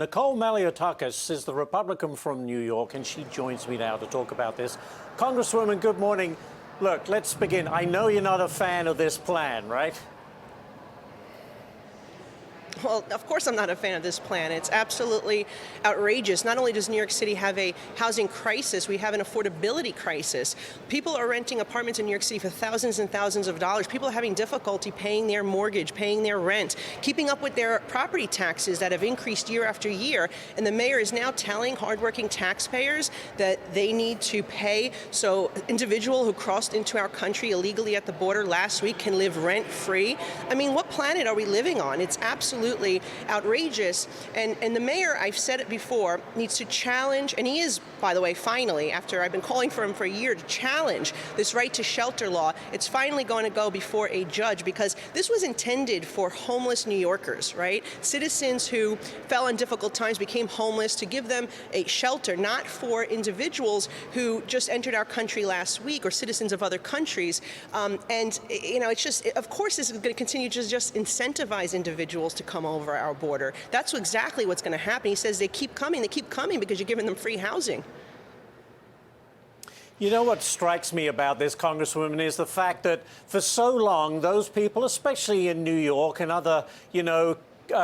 Nicole Malliotakis is the Republican from New York, and she joins me now to talk about this. Congresswoman, good morning. Look, let's begin. I know you're not a fan of this plan, right? Well, of course I'm not a fan of this plan. It's absolutely outrageous. Not only does New York City have a housing crisis, we have an affordability crisis. People are renting apartments in New York City for thousands and thousands of dollars. People are having difficulty paying their mortgage, paying their rent, keeping up with their property taxes that have increased year after year. And the mayor is now telling hardworking taxpayers that they need to pay so individual who crossed into our country illegally at the border last week can live rent-free. I mean, what planet are we living on? It's absolutely outrageous. And the mayor, I've said it before, needs to challenge, and he is, by the way, finally, after I've been calling for him for a year, to challenge this right to shelter law. It's finally going to go before a judge, because this was intended for homeless New Yorkers, right? Citizens who fell in difficult times, became homeless, to give them a shelter, not for individuals who just entered our country last week or citizens of other countries. And, you know, it's just, of course, this is going to continue to just incentivize individuals to come over our border. That's exactly what's going to happen. He says they keep coming because you're giving them free housing. You know what strikes me about this, Congresswoman, is the fact that for so long, those people, especially in New York and other,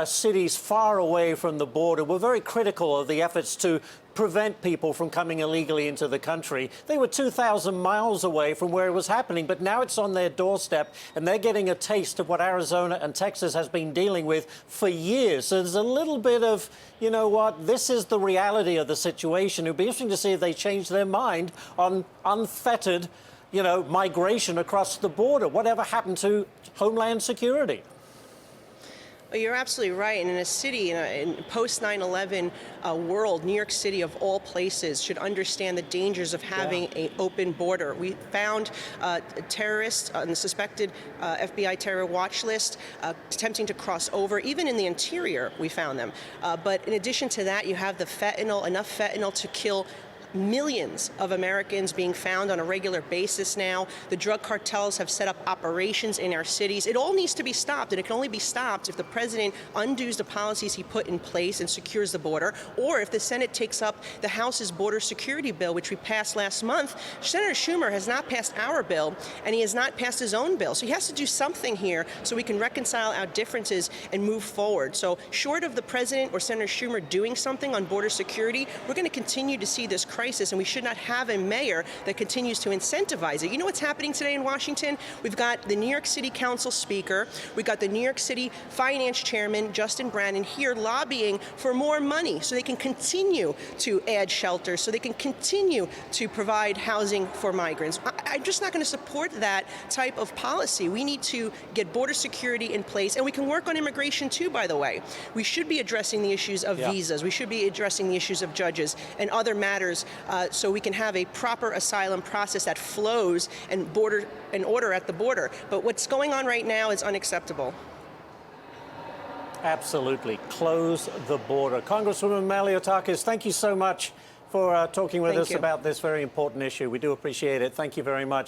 cities far away from the border, were very critical of the efforts to prevent people from coming illegally into the country. They were 2,000 miles away from where it was happening, but now it's on their doorstep, and they're getting a taste of what Arizona and Texas has been dealing with for years. So there's a little bit of, you know what, this is the reality of the situation. It'll be interesting to see if they change their mind on unfettered, migration across the border. Whatever happened to Homeland Security? Well, you're absolutely right. And in a city, in post 9/11 world, New York City, of all places, should understand the dangers of having an open border. We found terrorists on the suspected FBI terror watch list attempting to cross over. Even in the interior, we found them. But in addition to that, you have the fentanyl, enough fentanyl to kill millions of Americans being found on a regular basis now. The drug cartels have set up operations in our cities. It all needs to be stopped, and it can only be stopped if the president undoes the policies he put in place and secures the border, or if the Senate takes up the House's border security bill, which we passed last month. Senator Schumer has not passed our bill, and he has not passed his own bill. So he has to do something here so we can reconcile our differences and move forward. So short of the president or Senator Schumer doing something on border security, we're going to continue to see this crisis, and we should not have a mayor that continues to incentivize it. You know what's happening today in Washington? We've got the New York City Council Speaker, we've got the New York City Finance Chairman, Justin Brannan, here lobbying for more money so they can continue to add shelters, so they can continue to provide housing for migrants. I'm just not going to support that type of policy. We need to get border security in place, and we can work on immigration too, by the way. We should be addressing the issues of visas. We should be addressing the issues of judges and other matters so we can have a proper asylum process that flows and order at the border. But what's going on right now is unacceptable. Absolutely. Close the border. Congresswoman Malliotakis, thank you so much for talking with us about this very important issue. We do appreciate it. Thank you very much.